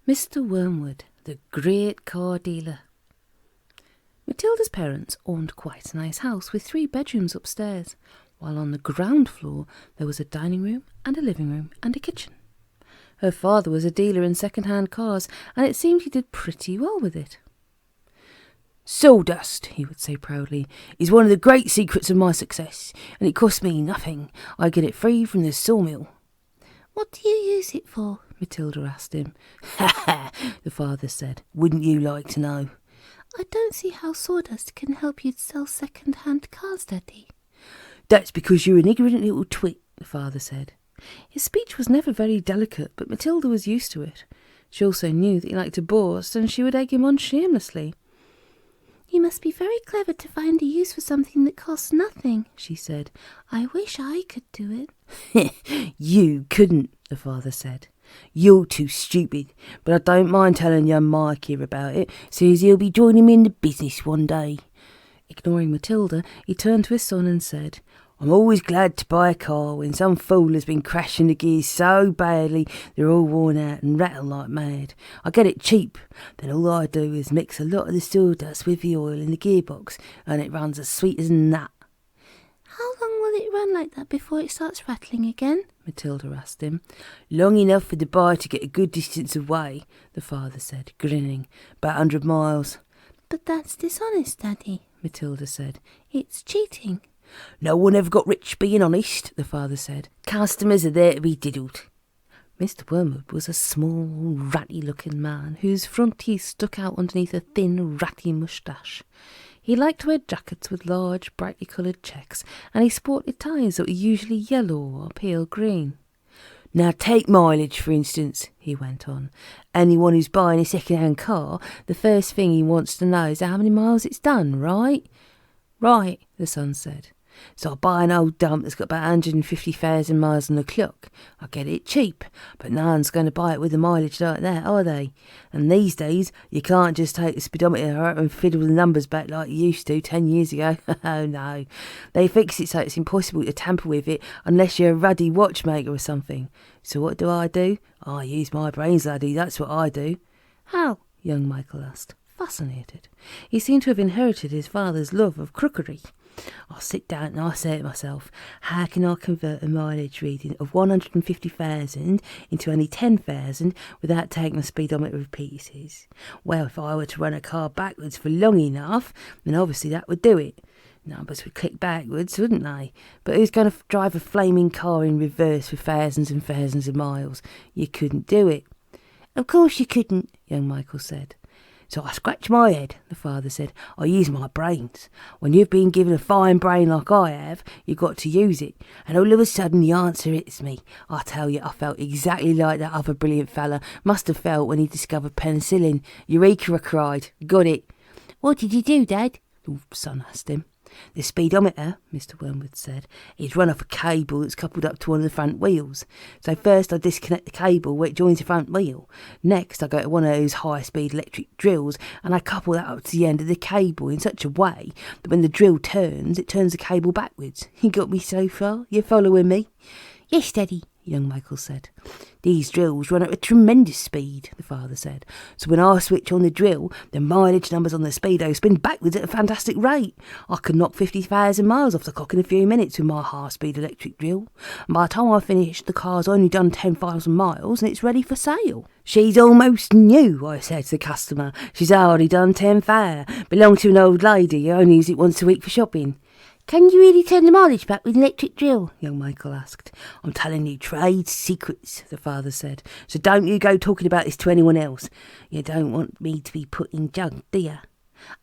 Mr Wormwood, the great car dealer. Matilda's parents owned quite a nice house with 3 bedrooms upstairs, while on the ground floor there was a dining room and a living room and a kitchen. Her father was a dealer in second-hand cars, and it seemed he did pretty well with it. "Sawdust," he would say proudly, "is one of the great secrets of my success, and it costs me nothing. I get it free from the sawmill." "What do you use it for?" Matilda asked him. "Ha ha," the father said. "Wouldn't you like to know?" "I don't see how sawdust can help you to sell second-hand cars, Daddy." "That's because you're an ignorant little twit," the father said. His speech was never very delicate, but Matilda was used to it. She also knew that he liked to boast, and she would egg him on shamelessly. "You must be very clever to find a use for something that costs nothing," she said. "I wish I could do it." "You couldn't," the father said. "You're too stupid, but I don't mind telling young Mike here about it, says he'll be joining me in the business one day." Ignoring Matilda, he turned to his son and said, "I'm always glad to buy a car when some fool has been crashing the gears so badly they're all worn out and rattle like mad. I get it cheap, then all I do is mix a lot of the sawdust with the oil in the gearbox, and it runs as sweet as a nut." "How long will it run like that before it starts rattling again?" Matilda asked him. "Long enough for the buyer to get a good distance away," the father said, grinning. "About 100 miles. "But that's dishonest, Daddy," Matilda said. "It's cheating." "No one ever got rich being honest," the father said. "Customers are there to be diddled." Mr Wormwood was a small, ratty-looking man whose front teeth stuck out underneath a thin, ratty moustache. He liked to wear jackets with large, brightly coloured checks, and he sported ties that were usually yellow or pale green. "Now take mileage, for instance," he went on. "Anyone who's buying a second-hand car, the first thing he wants to know is how many miles it's done, right?" "Right," the son said. "So I buy an old dump that's got about 150,000 miles on the clock. I get it cheap, but no one's going to buy it with a mileage like that, are they? And these days, you can't just take the speedometer out and fiddle the numbers back like you used to 10 years ago. Oh no, they fix it so it's impossible to tamper with it unless you're a ruddy watchmaker or something. So what do? I use my brains, laddie, that's what I do." "How?" young Michael asked, fascinated. He seemed to have inherited his father's love of crookery. "I sit down and I say to myself, how can I convert a mileage reading of 150,000 into only 10,000 without taking the speedometer to pieces? Well, if I were to run a car backwards for long enough, then obviously that would do it. Numbers would click backwards, wouldn't they? But who's going to drive a flaming car in reverse for thousands and thousands of miles? You couldn't do it." "Of course you couldn't," young Michael said. "So I scratch my head," the father said. "I use my brains. When you've been given a fine brain like I have, you've got to use it. And all of a sudden the answer hits me. I tell you, I felt exactly like that other brilliant fella must have felt when he discovered penicillin. Eureka, I cried. Got it." "What did you do, Dad?" the son asked him. "The speedometer," Mr Wormwood said, "is run off a cable that's coupled up to one of the front wheels. So first I disconnect the cable where it joins the front wheel. Next I go to one of those high-speed electric drills and I couple that up to the end of the cable in such a way that when the drill turns, it turns the cable backwards. You got me so far? You following me?" "Yes, Daddy," young Michael said. "These drills run at a tremendous speed," the father said. "So when I switch on the drill, the mileage numbers on the speedo spin backwards at a fantastic rate. I can knock 50,000 miles off the clock in a few minutes with my high-speed electric drill. And by the time I finish, the car's only done 10,000 miles and it's ready for sale." "She's almost new," I said to the customer. "She's already done 10,000. Belongs to an old lady who only uses it once a week for shopping." "Can you really turn the mileage back with an electric drill?" young Michael asked. "I'm telling you trade secrets," the father said. "So don't you go talking about this to anyone else. You don't want me to be put in jug, do you?"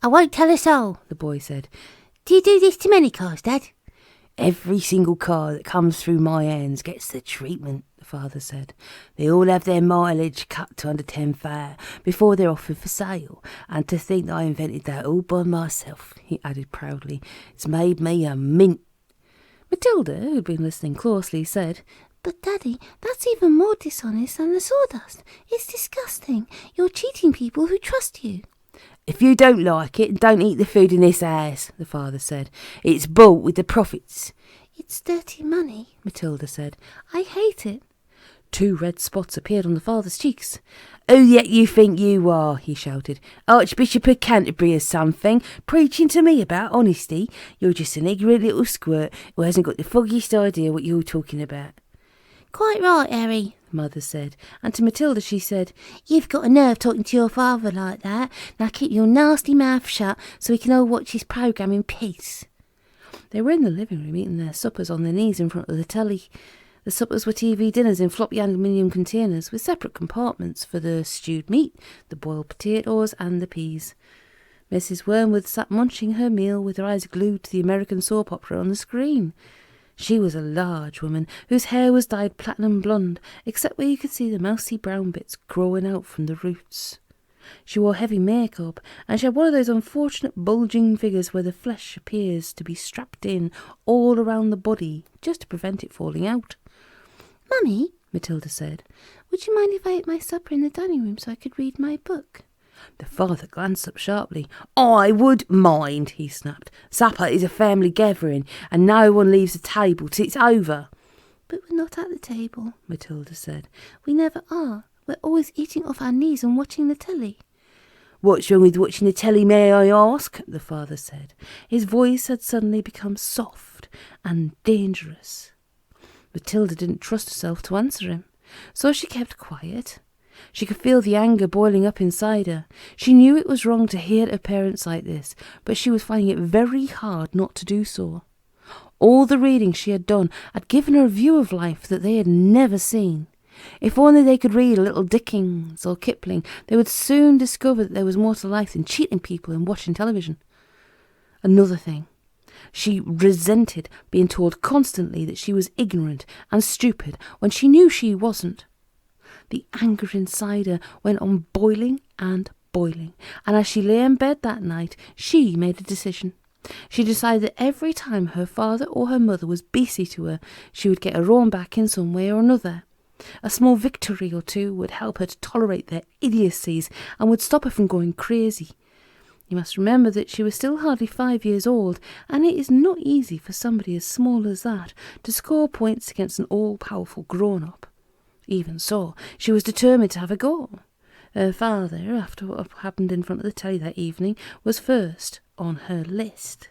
"I won't tell a soul," the boy said. "Do you do this to many cars, Dad?" "Every single car that comes through my hands gets the treatment," the father said. "They all have their mileage cut to under 10,000 before they're offered for sale. And to think that I invented that all by myself," he added proudly. "It's made me a mint." Matilda, who'd been listening closely, said, "But, Daddy, that's even more dishonest than the sawdust. It's disgusting. You're cheating people who trust you." "If you don't like it, don't eat the food in this house," the father said. "It's bought with the profits." "It's dirty money," Matilda said. "I hate it." 2 red spots appeared on the father's cheeks. "Who yet you think you are?" he shouted. "Archbishop of Canterbury or something, preaching to me about honesty? You're just an ignorant little squirt who hasn't got the foggiest idea what you're talking about." "Quite right, Harry," Mother said, and to Matilda she said, "You've got a nerve talking to your father like that. Now keep your nasty mouth shut so we can all watch his programme in peace." They were in the living room eating their suppers on their knees in front of the telly. The suppers were TV dinners in floppy aluminium containers with separate compartments for the stewed meat, the boiled potatoes and the peas. Mrs Wormwood sat munching her meal with her eyes glued to the American soap opera on the screen. She was a large woman whose hair was dyed platinum blonde, except where you could see the mousy brown bits growing out from the roots. She wore heavy makeup, and she had one of those unfortunate bulging figures where the flesh appears to be strapped in all around the body just to prevent it falling out. "Mummy," Matilda said, "would you mind if I ate my supper in the dining room so I could read my book?" The father glanced up sharply. "I would mind," he snapped. "Supper is a family gathering, and no one leaves the table till it's over." "But we're not at the table," Matilda said. "We never are. We're always eating off our knees and watching the telly." "What's wrong with watching the telly, may I ask?" the father said. His voice had suddenly become soft and dangerous. Matilda didn't trust herself to answer him, so she kept quiet. She could feel the anger boiling up inside her. She knew it was wrong to hate her parents like this, but she was finding it very hard not to do so. All the reading she had done had given her a view of life that they had never seen. If only they could read a little Dickens or Kipling, they would soon discover that there was more to life than cheating people and watching television. Another thing. She resented being told constantly that she was ignorant and stupid when she knew she wasn't. The anger inside her went on boiling and boiling, and as she lay in bed that night, she made a decision. She decided that every time her father or her mother was beastly to her, she would get her own back in some way or another. A small victory or two would help her to tolerate their idiocies and would stop her from going crazy. You must remember that she was still hardly 5 years old, and it is not easy for somebody as small as that to score points against an all-powerful grown-up. Even so, she was determined to have a go. Her father, after what happened in front of the telly that evening, was first on her list.